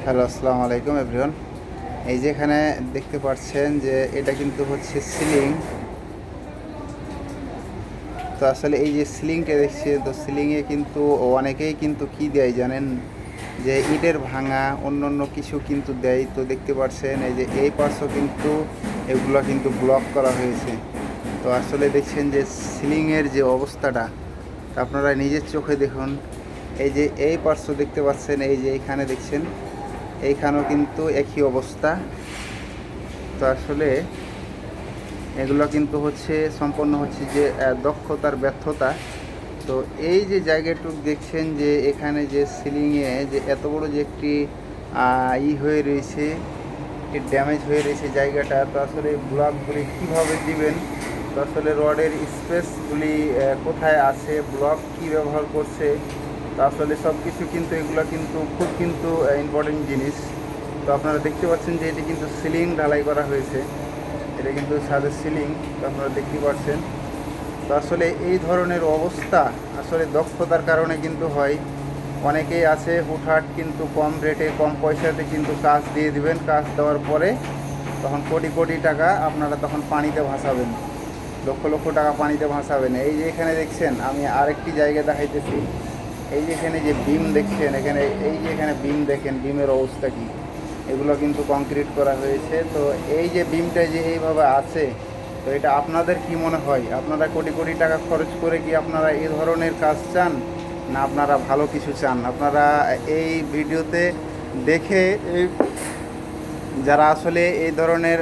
Hello, আসসালামু আলাইকুম everyone. এই যে এখানে দেখতে পাচ্ছেন যে এটা কিন্তু হচ্ছে সিলিং। তো আসলে এই যে সিলিংটা দেখছি, তো সিলিংয়ে কিন্তু অনেকেই কিন্তু কি দেয় জানেন, যে ইটের ভাঙা অন্য অন্য কিছু কিন্তু দেয়। তো দেখতে পাচ্ছেন এই যে এই পাশও কিন্তু এগুলো কিন্তু ব্লক করা হয়েছে। তো আসলে দেখছেন যে সিলিংয়ের যে অবস্থাটা, তা আপনারা নিজের চোখে দেখুন। এই যে এই পার্শ্ব দেখতে পাচ্ছেন, এই যে এইখানে দেখছেন, এইখানেও কিন্তু একই অবস্থা। তো আসলে এগুলো কিন্তু হচ্ছে সম্পন্ন হচ্ছে যে দক্ষতার ব্যর্থতা। তো এই যে জায়গাটুক দেখছেন যে এখানে যে সিলিংয়ে যে এত বড় যে একটি হয়ে রয়েছে, একটি ড্যামেজ হয়ে রয়েছে জায়গাটা। তো আসলে ব্লকগুলি কীভাবে দিবেন, তো আসলে রডের স্পেসগুলি কোথায় আছে, ব্লক কী ব্যবহার করছে, তো আসলে সব কিছু কিন্তু এগুলো কিন্তু খুব কিন্তু ইম্পর্টেন্ট জিনিস। তো আপনারা দেখতে পাচ্ছেন যে এটি কিন্তু সিলিং ঢালাই করা হয়েছে, এটা কিন্তু ছাদের সিলিং। তো আপনারা দেখতে পাচ্ছেন। তো আসলে এই ধরনের অবস্থা আসলে দক্ষতার কারণে কিন্তু হয়। অনেকেই আছে হুটহাট কিন্তু কম রেটে কম পয়সাতে কিন্তু কাজ দিয়ে দিবেন, কাজ দেওয়ার পরে তখন কোটি কোটি টাকা আপনারা তখন পানিতে ভাসাবেন, লক্ষ লক্ষ টাকা পানিতে ভাসাবেন। এই যে এখানে দেখছেন, আমি আরেকটি জায়গা দেখাইতেছি। এই যে এখানে যে বিম দেখছেন, এখানে এই যে এখানে বিম দেখেন, বিমের অবস্থা কী। এগুলো কিন্তু কংক্রিট করা হয়েছে। তো এই যে বিমটা যে এইভাবে আছে, তো এটা আপনাদের কি মনে হয়, আপনারা কোটি কোটি টাকা খরচ করে কি আপনারা এই ধরনের কাজ চান, না আপনারা ভালো কিছু চান? আপনারা এই ভিডিওতে দেখে এই যারা আসলে এই ধরনের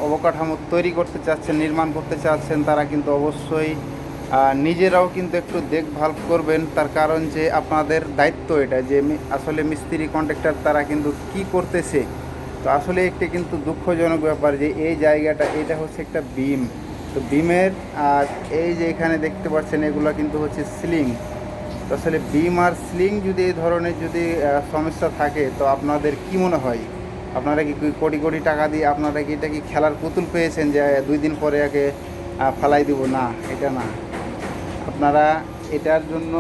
অবকাঠামো তৈরি করতে চাচ্ছেন, নির্মাণ করতে চাচ্ছেন, তারা কিন্তু অবশ্যই নিজেরাও কিন্তু একটু দেখভাল করবেন। তার কারণ যে আপনাদের দায়িত্ব এটা, যে আসলে মিস্ত্রি কন্ট্রাক্টর তারা কিন্তু কি করতেছে। তো আসলে একটি কিন্তু দুঃখজনক ব্যাপার যে এই জায়গাটা, এটা হচ্ছে একটা বিম। তো বিমের আর এই যে এখানে দেখতে পাচ্ছেন, এগুলো কিন্তু হচ্ছে সিলিং। তো আসলে বিম আর সিলিং যদি এই ধরনের যদি সমস্যা থাকে, তো আপনাদের কি মনে হয়, আপনারা কি কোটি কোটি টাকা দিয়ে আপনারা কি এটা কি খেলার পুতুল পেয়েছেন যে 2 দিন পরে একে ফালাই দিব? না, এটা না। আপনারা এটার জন্য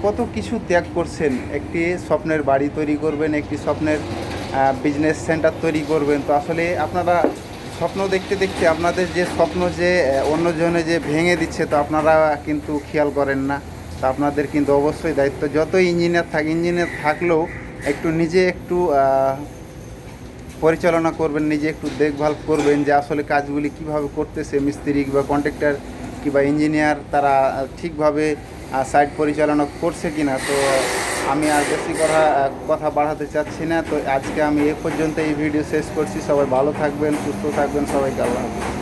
কত কিছু ত্যাগ করছেন। একটি স্বপ্নের বাড়ি তৈরি করবেন, একটি স্বপ্নের বিজনেস সেন্টার তৈরি করবেন। তো আসলে আপনারা স্বপ্ন দেখতে দেখতে আপনাদের যে স্বপ্ন যে অন্যজনে যে ভেঙে দিচ্ছে, তো আপনারা কিন্তু খেয়াল করেন না। তো আপনাদের কিন্তু অবশ্যই দায়িত্ব, যতই ইঞ্জিনিয়ার থাকলেও একটু নিজে একটু পরিচালনা করবেন, নিজে একটু দেখভাল করবেন যে আসলে কাজগুলি কিভাবে করতেছে মিস্ত্রি বা কন্ট্রাক্টর কিংবা ইঞ্জিনিয়ার, তারা ঠিকভাবে সাইট পরিচালনা করছে কিনা। তো আমি আর বেশি কথা বাড়াতে চাচ্ছি না। তো আজকে আমি এ পর্যন্ত এই ভিডিও শেষ করছি। সবাই ভালো থাকবেন, সুস্থ থাকবেন, সবাইকে আল্লাহ হাফেজ।